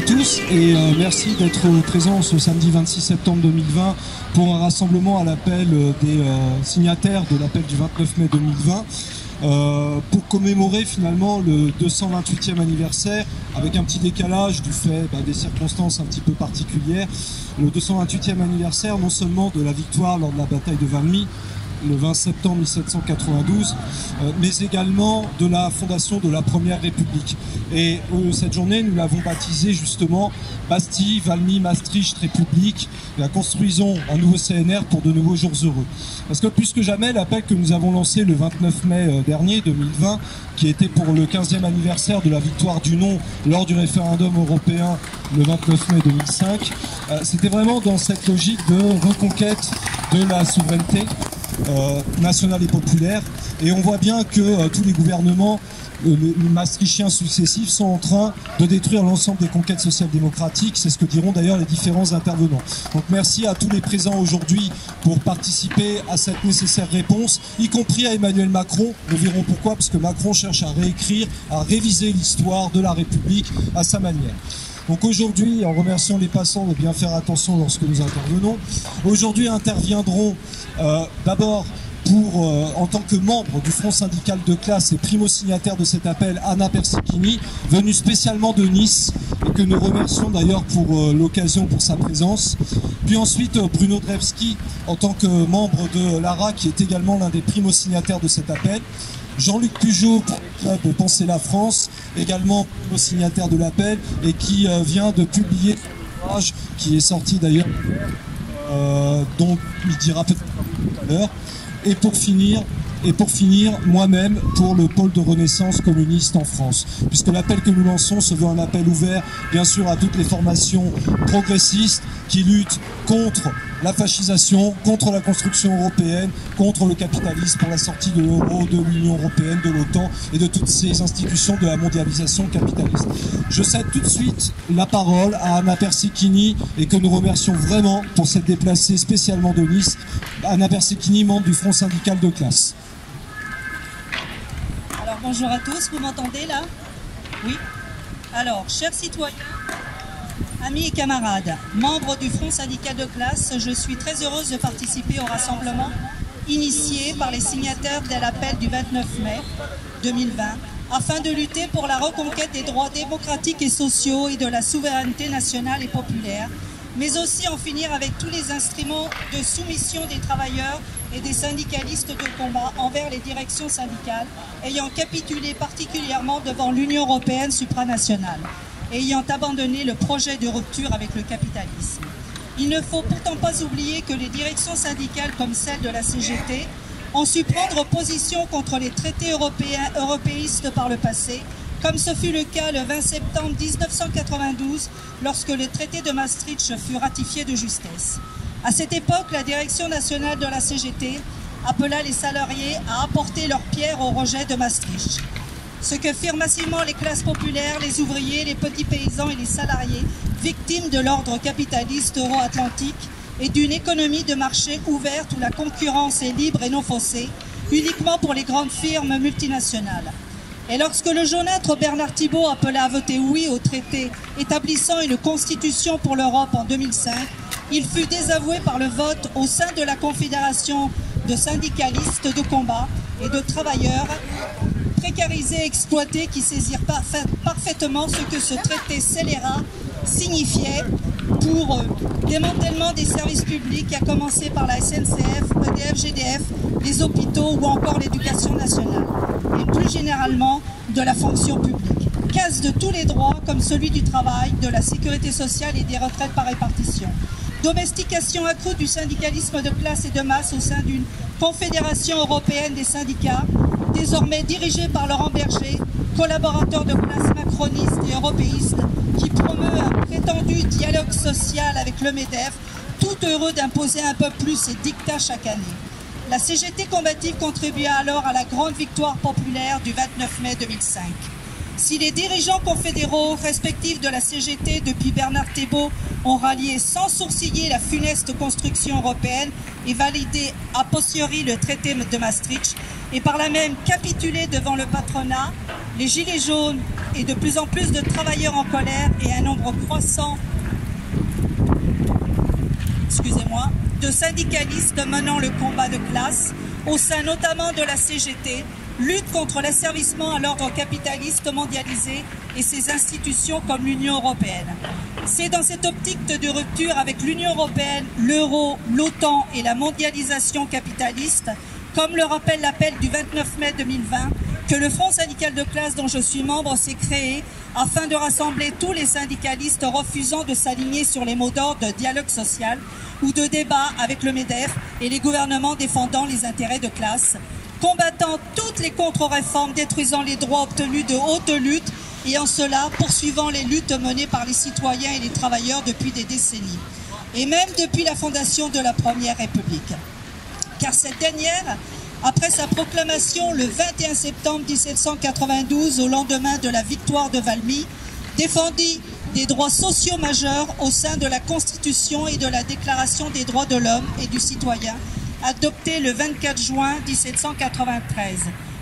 tous et merci d'être présents ce samedi 26 septembre 2020 pour un rassemblement à l'appel des signataires de l'appel du 29 mai 2020 pour commémorer finalement le 228e anniversaire avec un petit décalage du fait des circonstances un petit peu particulières. Le 228e anniversaire non seulement de la victoire lors de la bataille de Valmy le 20 septembre 1792, mais également de la fondation de la Première République. Et cette journée, nous l'avons baptisée justement Bastille, Valmy, Maastricht, République. La construisons un nouveau CNR pour de nouveaux jours heureux. Parce que plus que jamais, l'appel que nous avons lancé le 29 mai dernier, 2020, qui était pour le 15e anniversaire de la victoire du non lors du référendum européen le 29 mai 2005, c'était vraiment dans cette logique de reconquête de la souveraineté nationale et populaire. Et on voit bien que tous les gouvernements maastrichtiens successifs sont en train de détruire l'ensemble des conquêtes social-démocratiques. C'est ce que diront d'ailleurs les différents intervenants. Donc merci à tous les présents aujourd'hui pour participer à cette nécessaire réponse, y compris à Emmanuel Macron. Nous verrons pourquoi, parce que Macron cherche à réécrire, à réviser l'histoire de la République à sa manière. Donc aujourd'hui, en remerciant les passants de bien faire attention lorsque nous intervenons, aujourd'hui interviendront d'abord en tant que membre du Front syndical de classe et primo-signataire de cet appel, Anna Persichini, venue spécialement de Nice, et que nous remercions d'ailleurs pour l'occasion, pour sa présence. Puis ensuite Bruno Drewski, en tant que membre de l'ARA, qui est également l'un des primo-signataires de cet appel. Jean-Luc Pugeot, pour le club Penser la France, également primo-signataire de l'appel, et qui vient de publier un ouvrage qui est sorti d'ailleurs, dont il dira peut-être tout à l'heure. Et pour finir, moi-même, pour le pôle de renaissance communiste en France. Puisque l'appel que nous lançons se veut un appel ouvert, bien sûr, à toutes les formations progressistes qui luttent contre la fascisation, contre la construction européenne, contre le capitalisme, pour la sortie de l'euro, de l'Union européenne, de l'OTAN et de toutes ces institutions de la mondialisation capitaliste. Je cède tout de suite la parole à Anna Persichini et que nous remercions vraiment pour s'être déplacée spécialement de Nice. Anna Persichini, membre du Front syndical de classe. Alors bonjour à tous, vous m'entendez là? Oui. Alors, chers citoyens, amis et camarades, membres du Front syndical de classe, je suis très heureuse de participer au rassemblement initié par les signataires de l'appel du 29 mai 2020 afin de lutter pour la reconquête des droits démocratiques et sociaux et de la souveraineté nationale et populaire, mais aussi en finir avec tous les instruments de soumission des travailleurs et des syndicalistes de combat envers les directions syndicales ayant capitulé particulièrement devant l'Union européenne supranationale et ayant abandonné le projet de rupture avec le capitalisme. Il ne faut pourtant pas oublier que les directions syndicales comme celle de la CGT ont su prendre position contre les traités européistes par le passé, comme ce fut le cas le 20 septembre 1992 lorsque le traité de Maastricht fut ratifié de justesse. À cette époque, la direction nationale de la CGT appela les salariés à apporter leur pierre au rejet de Maastricht. Ce que firent massivement les classes populaires, les ouvriers, les petits paysans et les salariés, victimes de l'ordre capitaliste euro-atlantique et d'une économie de marché ouverte où la concurrence est libre et non faussée, uniquement pour les grandes firmes multinationales. Et lorsque le jaunâtre Bernard Thibault appela à voter oui au traité établissant une constitution pour l'Europe en 2005, il fut désavoué par le vote au sein de la Confédération de syndicalistes de combat et de travailleurs précarisés et exploités qui saisirent parfaitement ce que ce traité scélérat signifiait pour démantèlement des services publics, à commencer par la SNCF, EDF, GDF, les hôpitaux ou encore l'éducation nationale, et plus généralement de la fonction publique. Casse de tous les droits comme celui du travail, de la sécurité sociale et des retraites par répartition. Domestication accrue du syndicalisme de classe et de masse au sein d'une confédération européenne des syndicats, désormais dirigée par Laurent Berger, collaborateur de classe macroniste et européiste, qui promeut un prétendu dialogue social avec le MEDEF, tout heureux d'imposer un peu plus ses dictats chaque année. La CGT combative contribua alors à la grande victoire populaire du 29 mai 2005. Si les dirigeants confédéraux respectifs de la CGT depuis Bernard Thibault ont rallié sans sourciller la funeste construction européenne et validé a posteriori le traité de Maastricht et par là même capitulé devant le patronat, les Gilets jaunes et de plus en plus de travailleurs en colère et un nombre croissant, de syndicalistes menant le combat de classe au sein notamment de la CGT, lutte contre l'asservissement à l'ordre capitaliste mondialisé et ses institutions comme l'Union européenne. C'est dans cette optique de rupture avec l'Union européenne, l'euro, l'OTAN et la mondialisation capitaliste, comme le rappelle l'appel du 29 mai 2020, que le Front syndical de classe dont je suis membre s'est créé afin de rassembler tous les syndicalistes refusant de s'aligner sur les mots d'ordre de dialogue social ou de débat avec le MEDEF et les gouvernements défendant les intérêts de classe, combattant toutes les contre-réformes détruisant les droits obtenus de haute lutte et en cela poursuivant les luttes menées par les citoyens et les travailleurs depuis des décennies, et même depuis la fondation de la Première République. Car cette dernière, après sa proclamation le 21 septembre 1792, au lendemain de la victoire de Valmy, défendit des droits sociaux majeurs au sein de la Constitution et de la Déclaration des droits de l'homme et du citoyen, adoptée le 24 juin 1793,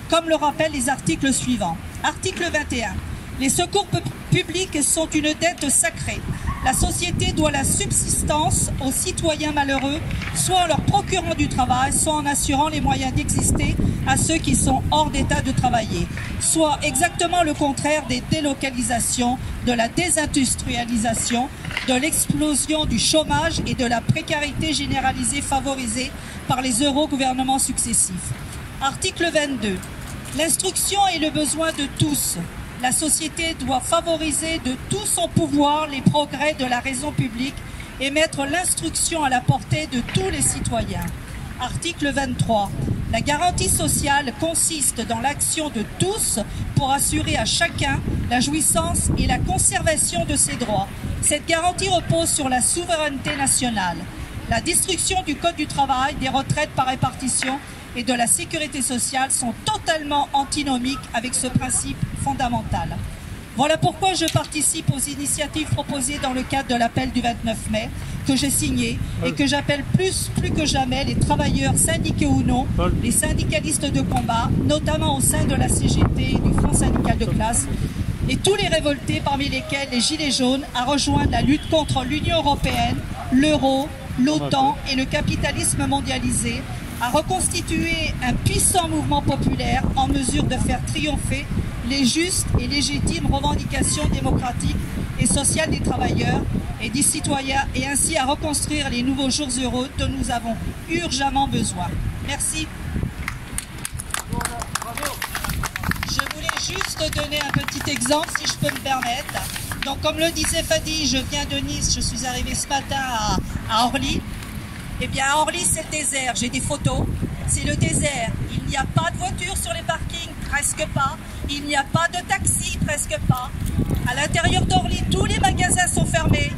comme le rappellent les articles suivants. Article 21. Les secours publics sont une dette sacrée. La société doit la subsistance aux citoyens malheureux, soit en leur procurant du travail, soit en assurant les moyens d'exister à ceux qui sont hors d'état de travailler, soit exactement le contraire des délocalisations, de la désindustrialisation, de l'explosion du chômage et de la précarité généralisée favorisée par les euro-gouvernements successifs. Article 22. L'instruction est le besoin de tous. La société doit favoriser de tout son pouvoir les progrès de la raison publique et mettre l'instruction à la portée de tous les citoyens. Article 23. La garantie sociale consiste dans l'action de tous pour assurer à chacun la jouissance et la conservation de ses droits. Cette garantie repose sur la souveraineté nationale. La destruction du Code du travail, des retraites par répartition et de la sécurité sociale sont totalement antinomiques avec ce principe fondamental. Voilà pourquoi je participe aux initiatives proposées dans le cadre de l'appel du 29 mai que j'ai signé et que j'appelle plus que jamais les travailleurs syndiqués ou non, les syndicalistes de combat, notamment au sein de la CGT et du Front syndical de classe, et tous les révoltés, parmi lesquels les Gilets jaunes, à rejoindre la lutte contre l'Union européenne, l'euro, l'OTAN et le capitalisme mondialisé, à reconstituer un puissant mouvement populaire en mesure de faire triompher les justes et légitimes revendications démocratiques et sociales des travailleurs et des citoyens, et ainsi à reconstruire les nouveaux jours heureux dont nous avons urgemment besoin. Merci. Je voulais juste donner un petit exemple, si je peux me permettre. Donc, comme le disait Fadi, je viens de Nice, je suis arrivée ce matin à Orly. Eh bien, à Orly, c'est le désert. J'ai des photos. C'est le désert. Il n'y a pas de voitures sur les parkings, presque pas. Il n'y a pas de taxi, presque pas. À l'intérieur d'Orly, tous les magasins sont fermés.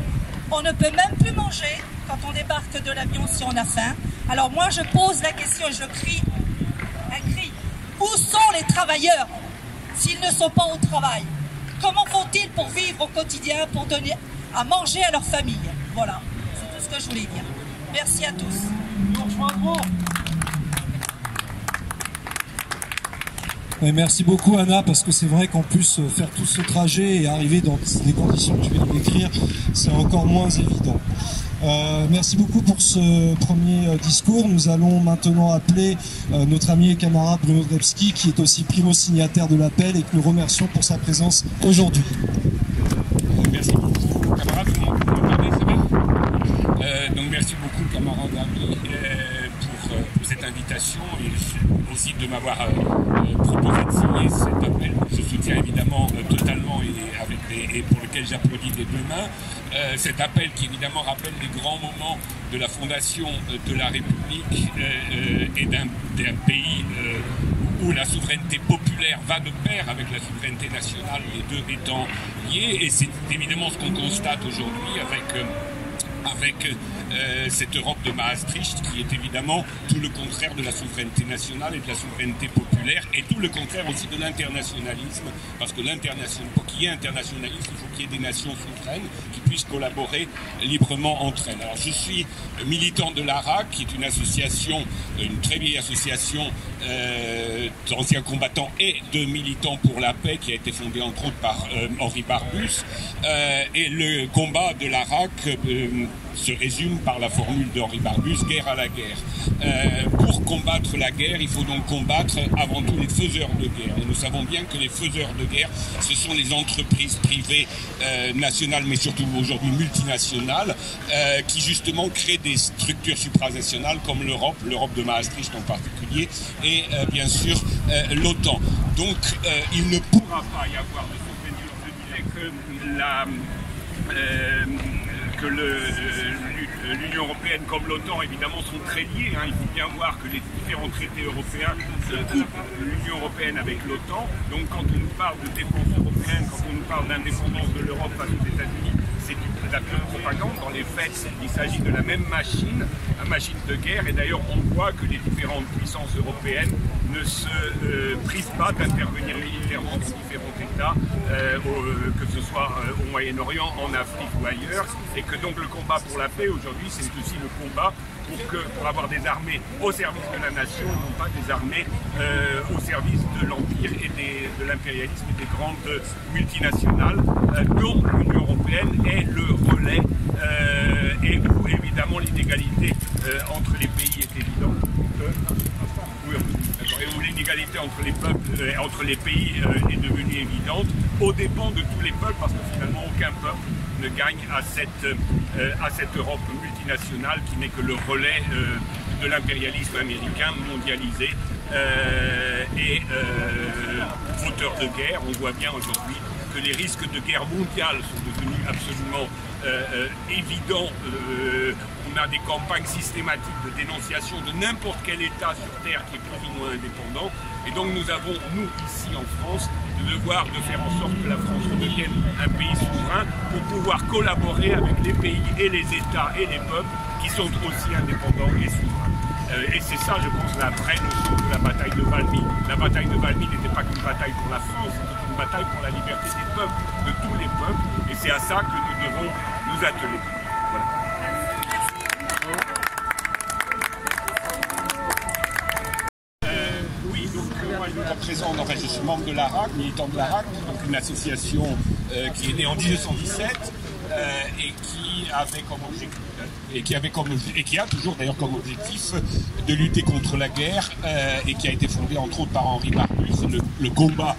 On ne peut même plus manger quand on débarque de l'avion si on a faim. Alors moi, je pose la question et je crie un cri. Où sont les travailleurs s'ils ne sont pas au travail? Comment font-ils pour vivre au quotidien, pour donner à manger à leur famille? Voilà, c'est tout ce que je voulais dire. Merci à tous. Et merci beaucoup Anna, parce que c'est vrai qu'en plus faire tout ce trajet et arriver dans les conditions que tu viens de décrire, c'est encore moins évident. Merci beaucoup pour ce premier discours. Nous allons maintenant appeler notre ami et camarade Bruno Drebski, qui est aussi primo-signataire de l'appel et que nous remercions pour sa présence aujourd'hui. Merci beaucoup, camarade. Vous m'entendez, c'est bien ? Donc merci beaucoup, camarade ami, pour cette invitation et aussi de m'avoir proposé de signer cet appel. Je soutiens évidemment totalement et pour lequel j'applaudis des deux mains. Cet appel qui évidemment rappelle les grands moments de la fondation de la République et d'un pays où la souveraineté populaire va de pair avec la souveraineté nationale, les deux étant liés. Et c'est évidemment ce qu'on constate aujourd'hui avec cette Europe de Maastricht qui est évidemment tout le contraire de la souveraineté nationale et de la souveraineté populaire. populaire, et tout le contraire aussi de l'internationalisme, parce que pour qu'il y ait internationalisme, il faut qu'il y ait des nations souveraines qui puissent collaborer librement entre elles. Alors je suis militant de l'ARAC, qui est une association, une très vieille association d'anciens combattants et de militants pour la paix, qui a été fondée entre autres par Henri Barbusse, et le combat de l'ARAC se résume par la formule d'Henri Barbusse, guerre à la guerre. Pour combattre la guerre, il faut donc combattre avant tout les faiseurs de guerre. Et nous savons bien que les faiseurs de guerre, ce sont les entreprises privées nationales, mais surtout aujourd'hui multinationales, qui justement créent des structures supranationales comme l'Europe de Maastricht en particulier, et bien sûr l'OTAN. Donc il ne pourra pas y avoir de souvenir, je dirais, que l'Union européenne comme l'OTAN évidemment sont très liés. Il faut bien voir que les différents traités européens couplent l'Union européenne avec l'OTAN. Donc quand on nous parle de défense européenne, quand on nous parle d'indépendance de l'Europe face aux États-Unis, c'est de la pure propagande. Dans les faits, il s'agit de la même machine, une machine de guerre. Et d'ailleurs, on voit que les différentes puissances européennes ne se prisent pas d'intervenir militairement dans différents États, que ce soit au Moyen-Orient, en Afrique ou ailleurs. Et que donc le combat pour la paix aujourd'hui, c'est aussi le combat pour avoir des armées au service de la nation, non pas des armées au service de l'Empire et de l'impérialisme et des grandes multinationales, dont l'Union européenne est le relais, et où évidemment l'inégalité entre les pays est évidente. Et où l'inégalité entre les peuples, entre les pays est devenue évidente, aux dépens de tous les peuples, parce que finalement aucun peuple ne gagne à cette Europe multinationale qui n'est que le relais de l'impérialisme américain mondialisé et fauteur de guerre. On voit bien aujourd'hui que les risques de guerre mondiale sont devenus absolument évidents. On a des campagnes systématiques de dénonciation de n'importe quel État sur Terre qui est plus ou moins indépendant. Et donc nous avons, nous, ici en France, le devoir de faire en sorte que la France devienne un pays souverain pour pouvoir collaborer avec les pays et les États et les peuples qui sont aussi indépendants et souverains. Et c'est ça, je pense, la vraie notion de la bataille de Valmy. La bataille de Valmy n'était pas qu'une bataille pour la France, c'était une bataille pour la liberté des peuples, de tous les peuples. Et c'est à ça que nous devons nous atteler. Voilà. Moi, je me représente, enfin, je suis membre de l'ARAC, militant de l'ARAC, donc une association qui est née en 1917 et qui avait comme objectif, et qui a toujours d'ailleurs comme objectif de lutter contre la guerre, et qui a été fondée entre autres par Henri Barbusse. Le combat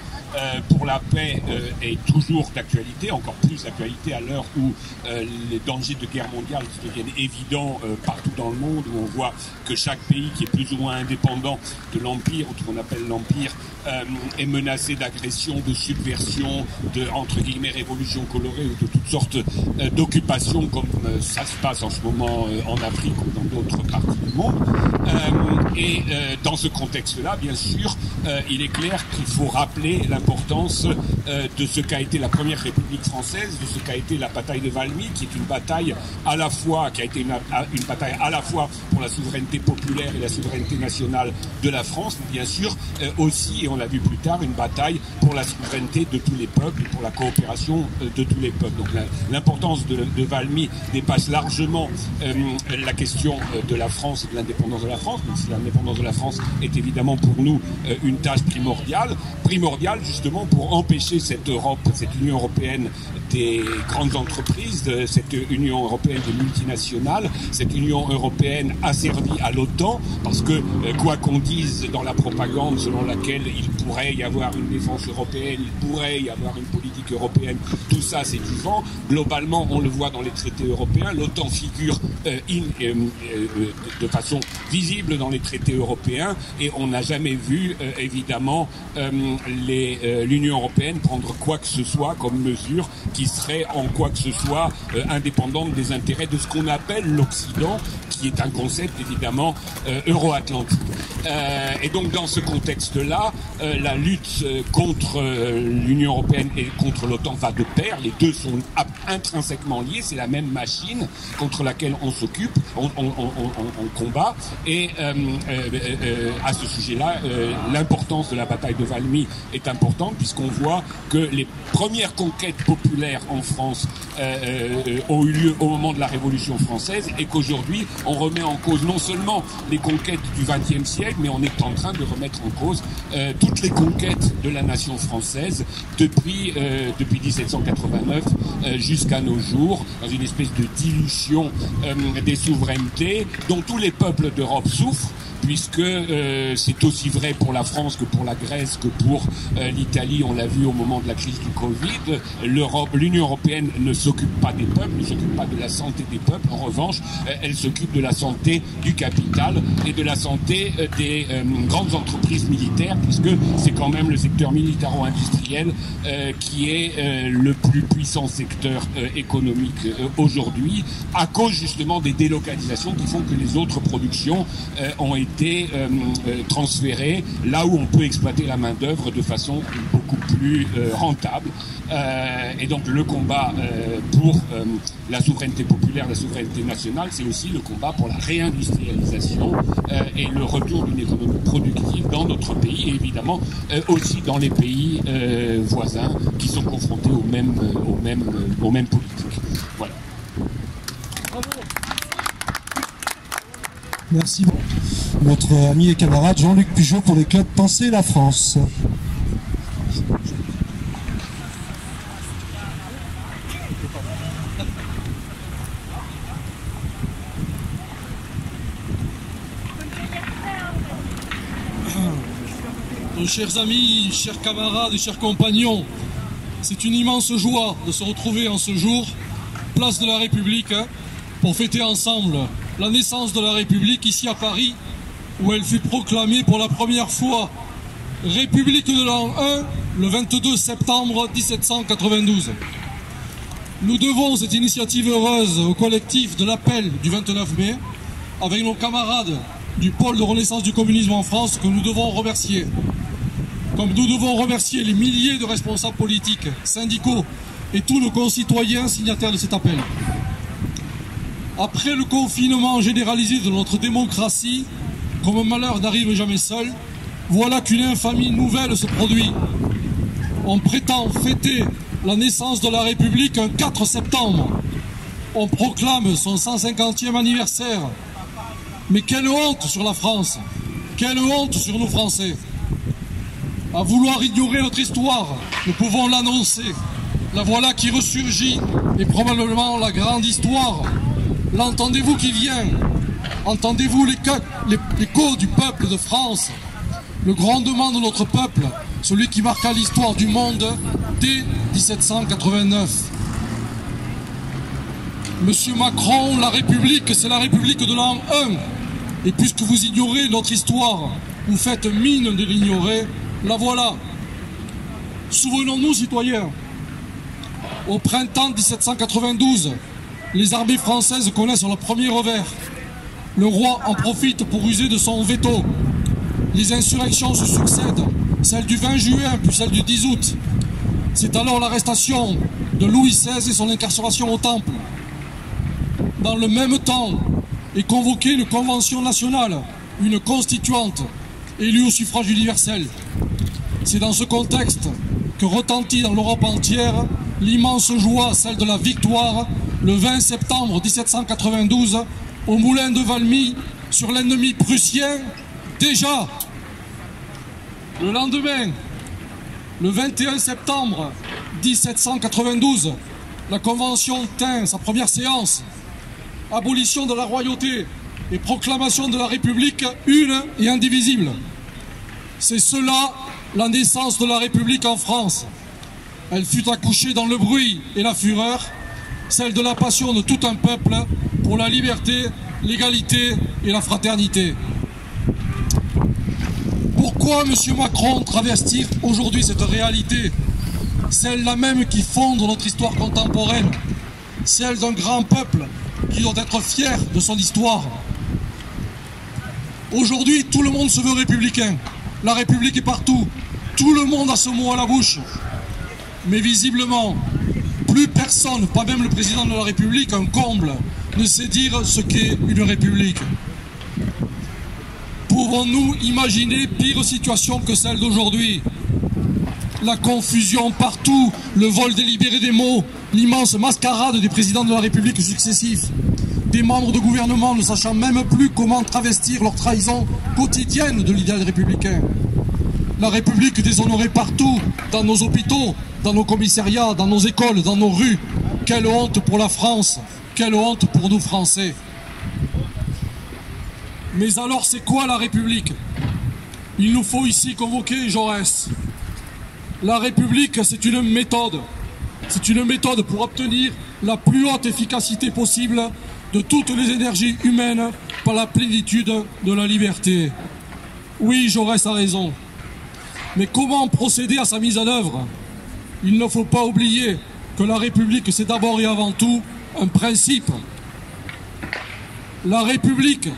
pour la paix est toujours d'actualité, encore plus d'actualité à l'heure où les dangers de guerre mondiale deviennent évidents partout dans le monde, où on voit que chaque pays qui est plus ou moins indépendant de l'Empire, ou ce qu'on appelle l'Empire, est menacé d'agression, de subversion, de, entre guillemets, révolution colorée, ou de toutes sortes d'occupations, comme ça se passe en ce moment en Afrique ou dans d'autres parties du monde. Et dans ce contexte-là, bien sûr, il est clair qu'il faut rappeler l'importance de ce qu'a été la première République française, de ce qu'a été la bataille de Valmy, qui est une bataille à la fois, qui a été une bataille à la fois pour la souveraineté populaire et la souveraineté nationale de la France, mais bien sûr aussi, et on l'a vu plus tard, une bataille pour la souveraineté de tous les peuples et pour la coopération de tous les peuples. Donc l'importance de Valmy dépasse largement la question de la France et de l'indépendance de la France, même si l'indépendance de la France est évidemment pour nous une tâche primordiale justement pour empêcher cette Europe, cette Union européenne des grandes entreprises, cette Union européenne des multinationales, cette Union européenne asservie à l'OTAN, parce que quoi qu'on dise dans la propagande selon laquelle il pourrait y avoir une défense européenne, il pourrait y avoir une politique européenne, tout ça c'est du vent. Globalement, on le voit dans les traités européens, l'OTAN figure de façon visible dans les traités européens, et on n'a jamais vu évidemment l'Union européenne prendre quoi que ce soit comme mesure qui serait en quoi que ce soit indépendante des intérêts de ce qu'on appelle l'Occident, qui est un concept évidemment euro-atlantique. Et donc dans ce contexte-là, la lutte contre l'Union européenne et contre l'OTAN va de pair. Les deux sont intrinsèquement liés, c'est la même machine contre laquelle on s'occupe, on combat. Et à ce sujet-là, l'importance de la bataille de Valmy est importante, puisqu'on voit que les premières conquêtes populaires en France ont eu lieu au moment de la Révolution française, et qu'aujourd'hui on remet en cause non seulement les conquêtes du XXe siècle, mais on est en train de remettre en cause toutes les conquêtes de la nation française depuis 1789 jusqu'à nos jours, dans une espèce de dilution des souverainetés dont tous les peuples d'Europe souffrent, puisque c'est aussi vrai pour la France que pour la Grèce, que pour l'Italie, on l'a vu au moment de la crise du Covid. L'Union européenne ne s'occupe pas des peuples, ne s'occupe pas de la santé des peuples. En revanche, elle s'occupe de la santé du capital et de la santé des grandes entreprises militaires, puisque c'est quand même le secteur militaro-industriel qui est le plus puissant secteur économique aujourd'hui, à cause justement des délocalisations qui font que les autres productions ont été transférées là où on peut exploiter la main-d'œuvre de façon beaucoup plus rentable. Et donc le combat pour la souveraineté populaire, la souveraineté nationale, c'est aussi le combat pour la réindustrialisation et le retour d'une économie productive dans notre pays, et évidemment aussi dans les pays voisins qui sont confrontés aux mêmes politiques. Voilà. Merci beaucoup. Notre ami et camarade Jean-Luc Pujol pour les clubs Penser la France. Chers amis, chers camarades et chers compagnons, c'est une immense joie de se retrouver en ce jour, place de la République, pour fêter ensemble la naissance de la République ici à Paris, où elle fut proclamée pour la première fois République de l'an 1 le 22 septembre 1792. Nous devons cette initiative heureuse au collectif de l'appel du 29 mai, avec nos camarades du pôle de renaissance du communisme en France, que nous devons remercier. Comme nous devons remercier les milliers de responsables politiques, syndicaux et tous nos concitoyens signataires de cet appel. Après le confinement généralisé de notre démocratie, comme un malheur n'arrive jamais seul, voilà qu'une infamie nouvelle se produit. On prétend fêter la naissance de la République un 4 septembre. On proclame son 150e anniversaire. Mais quelle honte sur la France! Quelle honte sur nous Français! À vouloir ignorer notre histoire, nous pouvons l'annoncer. La voilà qui ressurgit, et probablement la grande histoire. L'entendez-vous qui vient? Entendez-vous l'écho du peuple de France? Le grondement de notre peuple, celui qui marqua l'histoire du monde dès 1789. Monsieur Macron, la République, c'est la République de l'an 1. Et puisque vous ignorez notre histoire, vous faites mine de l'ignorer, la voilà. Souvenons-nous, citoyens, au printemps 1792, les armées françaises connaissent leur premier revers. Le roi en profite pour user de son veto. Les insurrections se succèdent, celle du 20 juin puis celle du 10 août. C'est alors l'arrestation de Louis XVI et son incarcération au Temple. Dans le même temps est convoquée une convention nationale, une constituante, élue au suffrage universel. C'est dans ce contexte que retentit dans l'Europe entière l'immense joie, celle de la victoire, le 20 septembre 1792, au moulin de Valmy, sur l'ennemi prussien, déjà. Le lendemain, le 21 septembre 1792, la Convention tint sa première séance. Abolition de la royauté et proclamation de la République une et indivisible. C'est cela la naissance de la République en France. Elle fut accouchée dans le bruit et la fureur, celle de la passion de tout un peuple pour la liberté, l'égalité et la fraternité. Pourquoi M. Macron travestir aujourd'hui cette réalité, celle-là même qui fonde notre histoire contemporaine, celle d'un grand peuple qui doit être fier de son histoire? Aujourd'hui, tout le monde se veut républicain. La République est partout. Tout le monde a ce mot à la bouche. Mais visiblement, Plus personne, pas même le président de la République, un comble, ne sait dire ce qu'est une république. Pouvons-nous imaginer pire situation que celle d'aujourd'hui? La confusion partout, le vol délibéré des mots, l'immense mascarade des présidents de la République successifs, des membres de gouvernement ne sachant même plus comment travestir leur trahison quotidienne de l'idéal républicain. La République déshonorée partout, dans nos hôpitaux, dans nos commissariats, dans nos écoles, dans nos rues. Quelle honte pour la France, quelle honte pour nous Français. Mais alors c'est quoi la République? Il nous faut ici convoquer Jaurès. La République, c'est une méthode. C'est une méthode pour obtenir la plus haute efficacité possible de toutes les énergies humaines par la plénitude de la liberté. Oui, Jaurès a raison. Mais comment procéder à sa mise en œuvre? Il ne faut pas oublier que la République, c'est d'abord et avant tout un principe. La République,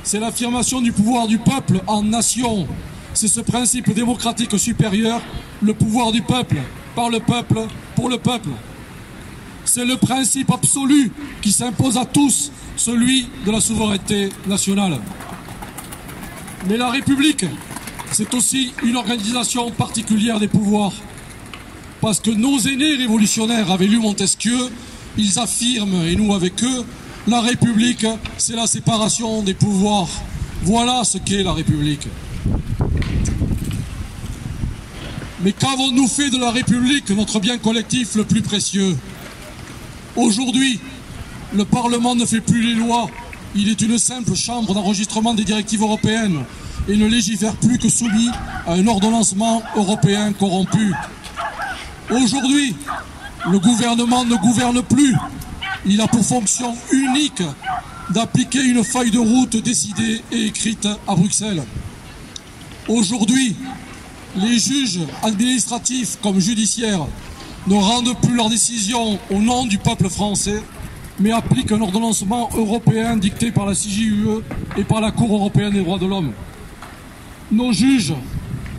c'est l'affirmation du pouvoir du peuple en nation. C'est ce principe démocratique supérieur, le pouvoir du peuple, par le peuple, pour le peuple. C'est le principe absolu qui s'impose à tous, celui de la souveraineté nationale. Mais la République, c'est aussi une organisation particulière des pouvoirs. Parce que nos aînés révolutionnaires avaient lu Montesquieu, ils affirment, et nous avec eux, la République, c'est la séparation des pouvoirs. Voilà ce qu'est la République. Mais qu'avons-nous fait de la République, notre bien collectif le plus précieux? Aujourd'hui, le Parlement ne fait plus les lois. Il est une simple chambre d'enregistrement des directives européennes et ne légifère plus que soumis à un ordonnancement européen corrompu. Aujourd'hui, le gouvernement ne gouverne plus. Il a pour fonction unique d'appliquer une feuille de route décidée et écrite à Bruxelles. Aujourd'hui, les juges administratifs comme judiciaires ne rendent plus leurs décisions au nom du peuple français, mais appliquent un ordonnancement européen dicté par la CJUE et par la Cour européenne des droits de l'homme. Nos juges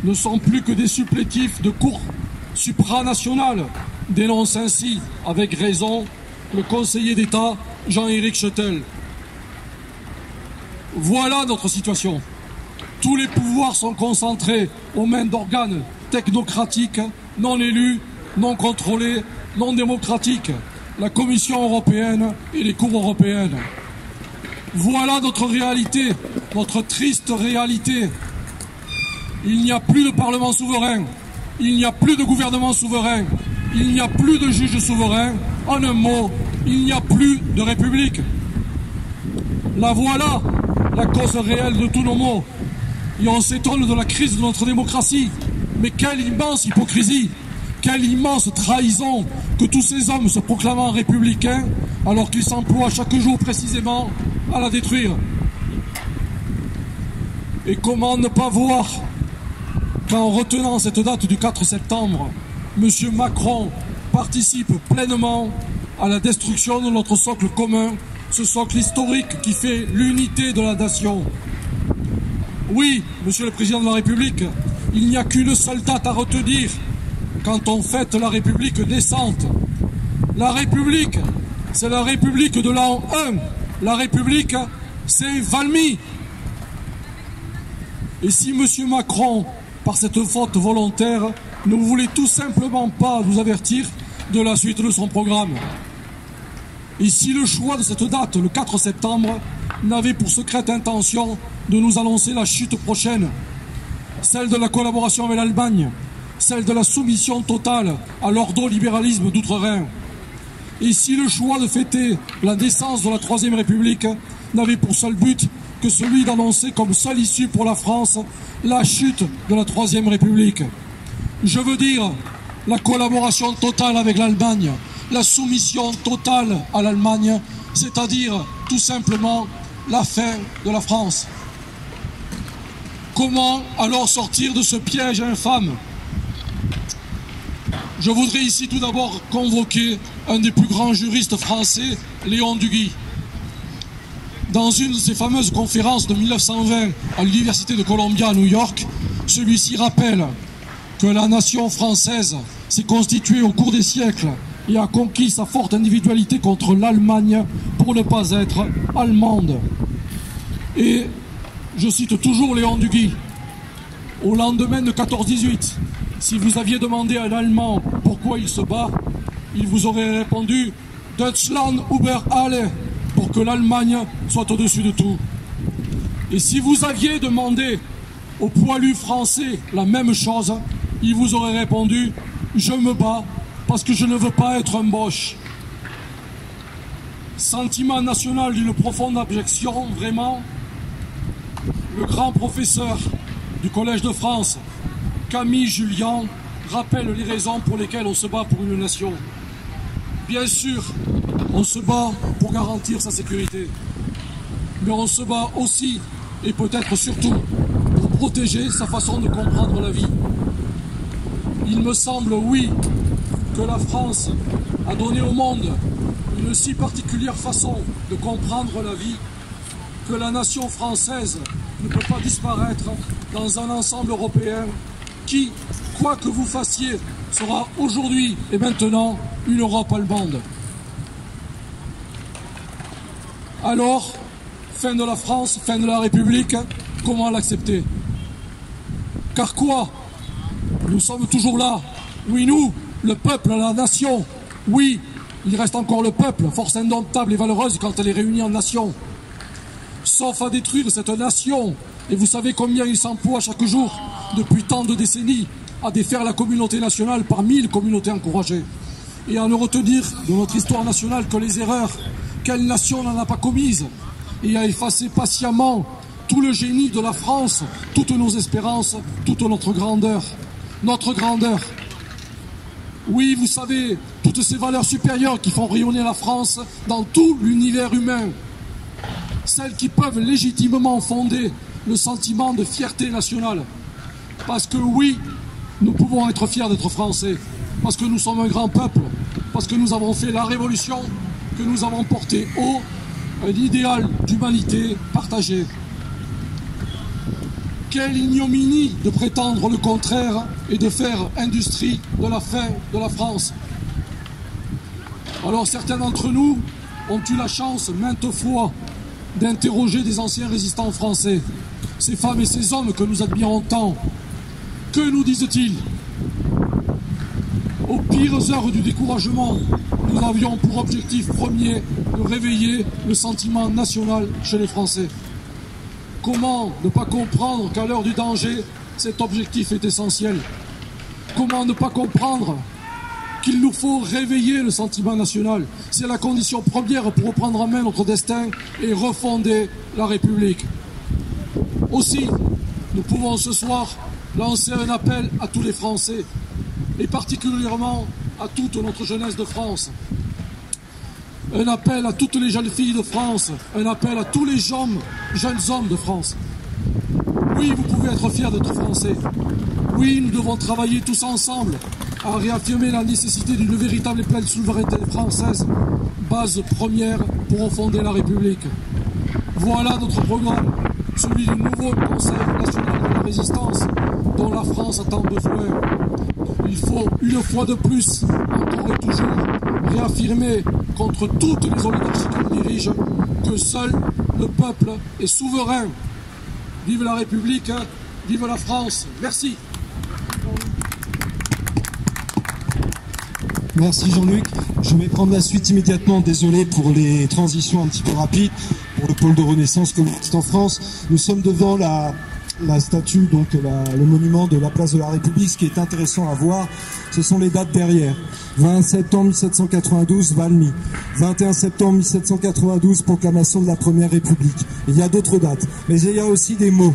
ne sont plus que des supplétifs de cours supranationales, dénonce ainsi, avec raison, le conseiller d'État Jean-Éric Schuttel. Voilà notre situation. Tous les pouvoirs sont concentrés aux mains d'organes technocratiques, non élus, non contrôlés, non démocratiques, la Commission européenne et les cours européennes. Voilà notre réalité, notre triste réalité. Il n'y a plus de Parlement souverain, il n'y a plus de gouvernement souverain, il n'y a plus de juges souverains. En un mot, il n'y a plus de République. La voilà, la cause réelle de tous nos maux. Et on s'étonne de la crise de notre démocratie. Mais quelle immense hypocrisie, quelle immense trahison que tous ces hommes se proclamant républicains alors qu'ils s'emploient chaque jour précisément à la détruire. Et comment ne pas voir qu'en retenant cette date du 4 septembre, M. Macron participe pleinement à la destruction de notre socle commun, ce socle historique qui fait l'unité de la nation. Oui, Monsieur le Président de la République, il n'y a qu'une seule date à retenir quand on fête la République naissante. La République, c'est la République de l'an 1. La République, c'est Valmy. Et si M. Macron, par cette faute volontaire, ne voulait tout simplement pas nous avertir de la suite de son programme. Et si le choix de cette date, le 4 septembre, n'avait pour secrète intention de nous annoncer la chute prochaine, celle de la collaboration avec l'Allemagne, celle de la soumission totale à l'ordolibéralisme d'outre-Rhin. Et si le choix de fêter la naissance de la Troisième République n'avait pour seul but que celui d'annoncer comme seule issue pour la France la chute de la Troisième République. Je veux dire la collaboration totale avec l'Allemagne, la soumission totale à l'Allemagne, c'est-à-dire tout simplement la fin de la France. Comment alors sortir de ce piège infâme? Je voudrais ici tout d'abord convoquer un des plus grands juristes français, Léon Duguy. Dans une de ses fameuses conférences de 1920 à l'Université de Columbia à New York, celui-ci rappelle que la nation française s'est constituée au cours des siècles et a conquis sa forte individualité contre l'Allemagne pour ne pas être allemande. Et je cite toujours Léon Duguy. Au lendemain de 14-18, si vous aviez demandé à un Allemand pourquoi il se bat, il vous aurait répondu « Deutschland über alle » pour que l'Allemagne soit au-dessus de tout. Et si vous aviez demandé aux poilus français la même chose, il vous aurait répondu « Je me bats parce que je ne veux pas être un Boche ». Sentiment national d'une profonde abjection, vraiment. Le grand professeur du Collège de France, Camille Julien, rappelle les raisons pour lesquelles on se bat pour une nation. Bien sûr, on se bat pour garantir sa sécurité, mais on se bat aussi, et peut-être surtout, pour protéger sa façon de comprendre la vie. Il me semble, oui, que la France a donné au monde une si particulière façon de comprendre la vie que la nation française ne peut pas disparaître dans un ensemble européen qui, quoi que vous fassiez, sera aujourd'hui et maintenant une Europe allemande. Alors, fin de la France, fin de la République, comment l'accepter? Car quoi? Nous sommes toujours là. Oui, nous, le peuple, la nation. Oui, il reste encore le peuple, force indomptable et valeureuse quand elle est réunie en nation. Sauf à détruire cette nation. Et vous savez combien il s'emploie chaque jour, depuis tant de décennies, à défaire la communauté nationale par 1000 communautés encouragées. Et à ne retenir de notre histoire nationale que les erreurs. Quelle nation n'en a pas commises? Et à effacer patiemment tout le génie de la France, toutes nos espérances, toute notre grandeur. Notre grandeur. Oui, vous savez, toutes ces valeurs supérieures qui font rayonner la France dans tout l'univers humain. Celles qui peuvent légitimement fonder le sentiment de fierté nationale. Parce que oui, nous pouvons être fiers d'être français. Parce que nous sommes un grand peuple. Parce que nous avons fait la révolution, que nous avons porté haut un idéal d'humanité partagée. Quelle ignominie de prétendre le contraire et de faire industrie de la fin de la France. Alors certains d'entre nous ont eu la chance maintes fois d'interroger des anciens résistants français, ces femmes et ces hommes que nous admirons tant. Que nous disent-ils? Aux pires heures du découragement, nous avions pour objectif premier de réveiller le sentiment national chez les Français. Comment ne pas comprendre qu'à l'heure du danger, cet objectif est essentiel? Comment ne pas comprendre qu'il nous faut réveiller le sentiment national? C'est la condition première pour reprendre en main notre destin et refonder la République. Aussi, nous pouvons ce soir lancer un appel à tous les Français, et particulièrement à toute notre jeunesse de France. Un appel à toutes les jeunes filles de France, un appel à tous les jeunes hommes de France. Oui, vous pouvez être fiers d'être Français. Oui, nous devons travailler tous ensemble à réaffirmer la nécessité d'une véritable et pleine souveraineté française, base première pour refonder la République. Voilà notre programme, celui du nouveau Conseil national de la résistance dont la France a tant besoin. Il faut, une fois de plus, encore et toujours, réaffirmer contre toutes les oligarchies qui nous dirigent que seul le peuple est souverain. Vive la République, vive la France. Merci. Merci Jean-Luc. Je vais prendre la suite immédiatement. Désolé pour les transitions un petit peu rapides. Pour le pôle de renaissance que vous dites en France, nous sommes devant la statue, donc le monument de la place de la République. Ce qui est intéressant à voir, ce sont les dates derrière. 20 septembre 1792, Valmy. 21 septembre 1792, proclamation de la Première République. Il y a d'autres dates, mais il y a aussi des mots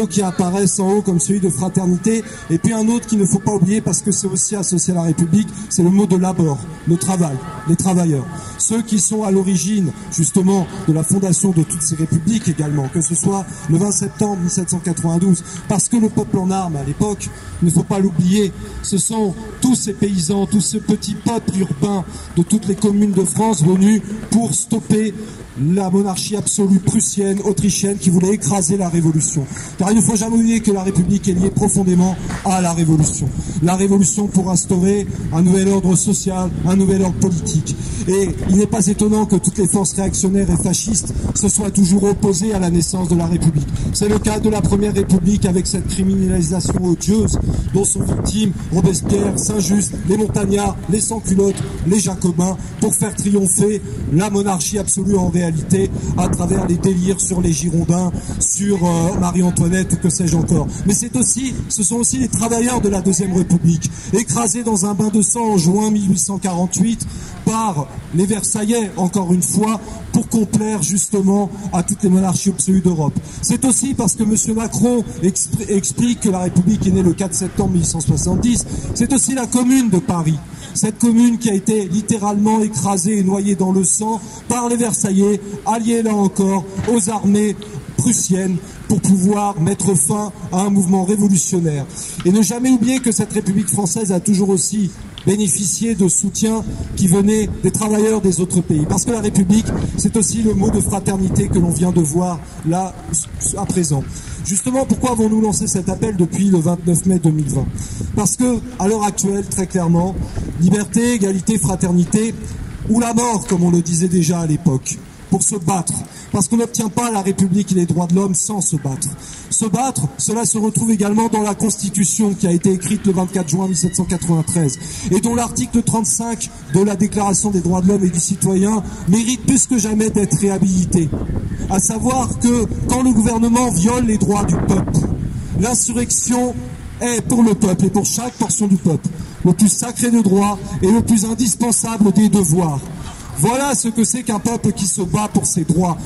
qui apparaissent en haut comme celui de fraternité, et puis un autre qu'il ne faut pas oublier parce que c'est aussi associé à la République, c'est le mot de labeur, le travail, les travailleurs. Ceux qui sont à l'origine justement de la fondation de toutes ces républiques également, que ce soit le 20 septembre 1792, parce que le peuple en armes à l'époque, il ne faut pas l'oublier, ce sont tous ces paysans, tous ceux ce petit peuple urbain de toutes les communes de France venu pour stopper la monarchie absolue prussienne, autrichienne, qui voulait écraser la Révolution. Car il ne faut jamais oublier que la République est liée profondément à la Révolution. La Révolution pour instaurer un nouvel ordre social, un nouvel ordre politique. Et il n'est pas étonnant que toutes les forces réactionnaires et fascistes se soient toujours opposées à la naissance de la République. C'est le cas de la Première République avec cette criminalisation odieuse dont sont victimes Robespierre, Saint-Just, les montagnards, les sans-culottes, les jacobins, pour faire triompher la monarchie absolue en réalité à travers les délires sur les Girondins, sur Marie-Antoinette ou que sais-je encore. Mais ce sont aussi les travailleurs de la Deuxième République, écrasés dans un bain de sang en juin 1848 par les Versaillais, encore une fois, pour complaire justement à toutes les monarchies absolues d'Europe. C'est aussi parce que M. Macron explique que la République est née le 4 septembre 1870, c'est aussi la Commune de Paris. Cette commune qui a été littéralement écrasée et noyée dans le sang par les Versaillais, alliés là encore aux armées prussiennes pour pouvoir mettre fin à un mouvement révolutionnaire. Et ne jamais oublier que cette République française a toujours aussi bénéficié de soutien qui venait des travailleurs des autres pays. Parce que la République, c'est aussi le mot de fraternité que l'on vient de voir là à présent. Justement, pourquoi avons-nous lancé cet appel depuis le 29 mai 2020 ? Parce que, à l'heure actuelle, très clairement, liberté, égalité, fraternité, ou la mort, comme on le disait déjà à l'époque, pour se battre. Parce qu'on n'obtient pas la République et les droits de l'homme sans se battre. Se battre, cela se retrouve également dans la Constitution qui a été écrite le 24 juin 1793 et dont l'article 35 de la Déclaration des droits de l'homme et du citoyen mérite plus que jamais d'être réhabilité. À savoir que quand le gouvernement viole les droits du peuple, l'insurrection est pour le peuple et pour chaque portion du peuple le plus sacré des droits et le plus indispensable des devoirs. Voilà ce que c'est qu'un peuple qui se bat pour ses droits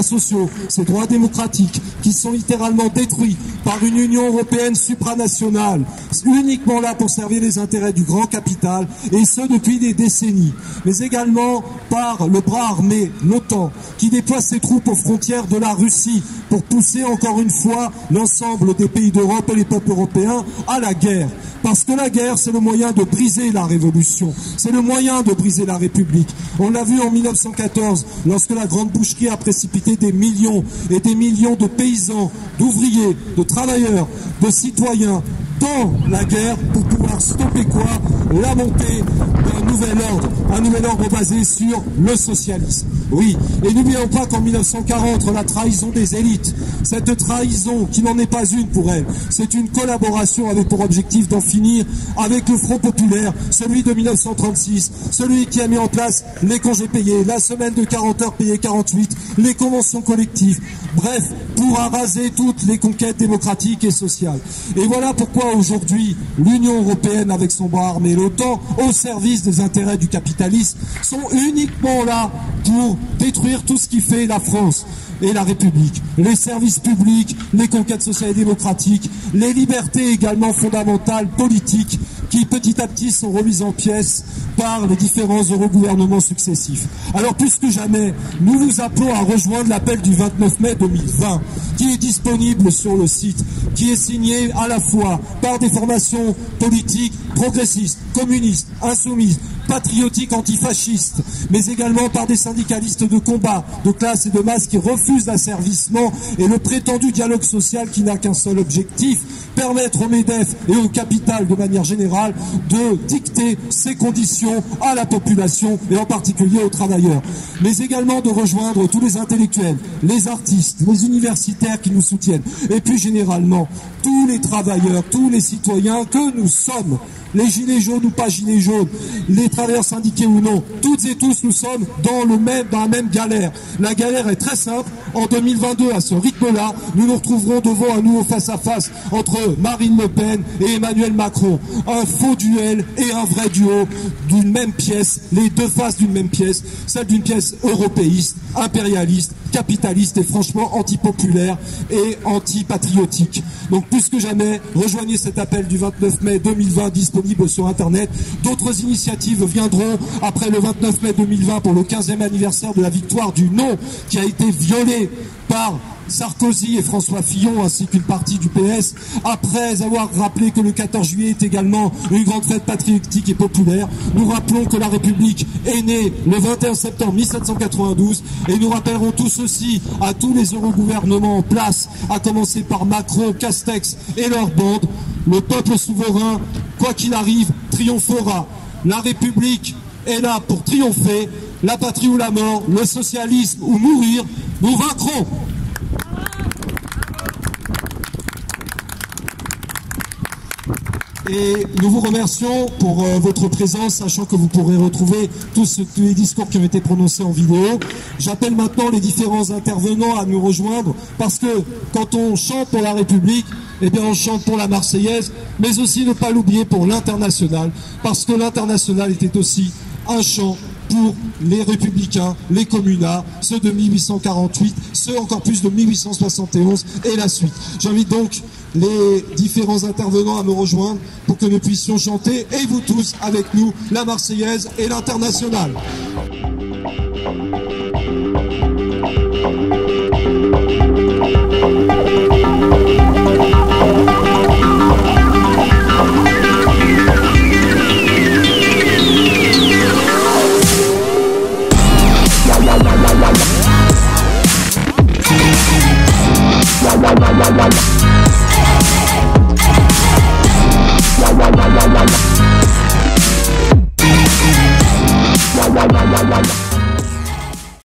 sociaux, ses droits démocratiques, qui sont littéralement détruits par une Union européenne supranationale, uniquement là pour servir les intérêts du grand capital, et ce depuis des décennies. Mais également par le bras armé, l'OTAN, qui déploie ses troupes aux frontières de la Russie pour pousser encore une fois l'ensemble des pays d'Europe et les peuples européens à la guerre. Parce que la guerre, c'est le moyen de briser la révolution, c'est le moyen de briser la République. On l'a vu en 1914, lorsque la Grande Boucherie a précipité des millions et des millions de paysans, d'ouvriers, de travailleurs, de citoyens dans la guerre pour pouvoir stopper quoi? La montée d'un nouvel ordre basé sur le socialisme. Oui, et n'oublions pas qu'en 1940, la trahison des élites, cette trahison qui n'en est pas une pour elle, c'est une collaboration avec pour objectif d'en finir avec le Front populaire, celui de 1936, celui qui a mis en place les congés payés, la semaine de 40 heures payées 48, les conventions collectives, bref, pour araser toutes les conquêtes démocratiques et sociales. Et voilà pourquoi aujourd'hui, l'Union européenne avec son bras armé, l'OTAN, au service des intérêts du capitalisme, sont uniquement là pour détruire tout ce qui fait la France et la République, les services publics, les conquêtes sociales et démocratiques, les libertés également fondamentales, politiques, qui petit à petit sont remises en pièces par les différents eurogouvernements successifs. Alors plus que jamais, nous vous appelons à rejoindre l'appel du 29 mai 2020, qui est disponible sur le site, qui est signé à la fois par des formations politiques progressistes, communistes, insoumises, patriotiques, antifascistes, mais également par des syndicalistes de combat, de classe et de masse qui refusent l'asservissement et le prétendu dialogue social qui n'a qu'un seul objectif, permettre au MEDEF et au capital de manière générale de dicter ses conditions à la population et en particulier aux travailleurs, mais également de rejoindre tous les intellectuels, les artistes, les universitaires qui nous soutiennent et plus généralement tous les travailleurs, tous les citoyens que nous sommes, les gilets jaunes ou pas gilets jaunes, les travailleurs syndiqués ou non, toutes et tous nous sommes dans la même galère. La galère est très simple. En 2022, à ce rythme-là, nous nous retrouverons devant un nouveau face-à-face entre Marine Le Pen et Emmanuel Macron. Un faux duel et un vrai duo d'une même pièce, les deux faces d'une même pièce, celle d'une pièce européiste, impérialiste, capitaliste et franchement antipopulaire et antipatriotique. Donc plus que jamais, rejoignez cet appel du 29 mai 2020 disponible disponible sur Internet. D'autres initiatives viendront après le 29 mai 2020 pour le 15e anniversaire de la victoire du non qui a été violée par Sarkozy et François Fillon ainsi qu'une partie du PS, après avoir rappelé que le 14 juillet est également une grande fête patriotique et populaire. Nous rappelons que la République est née le 21 septembre 1792 et nous rappellerons tout ceci à tous les eurogouvernements en place, à commencer par Macron, Castex et leur bande. Le peuple souverain, quoi qu'il arrive, triomphera. La République est là pour triompher. La patrie ou la mort, le socialisme ou mourir, nous vaincrons. Et nous vous remercions pour votre présence, sachant que vous pourrez retrouver tous les discours qui ont été prononcés en vidéo. J'appelle maintenant les différents intervenants à nous rejoindre, parce que quand on chante pour la République, eh bien on chante pour la Marseillaise, mais aussi ne pas l'oublier pour l'Internationale, parce que l'Internationale était aussi un chant pour les républicains, les communards, ceux de 1848, ceux encore plus de 1871 et la suite. J'invite donc les différents intervenants à me rejoindre pour que nous puissions chanter, et vous tous avec nous, la Marseillaise et l'Internationale.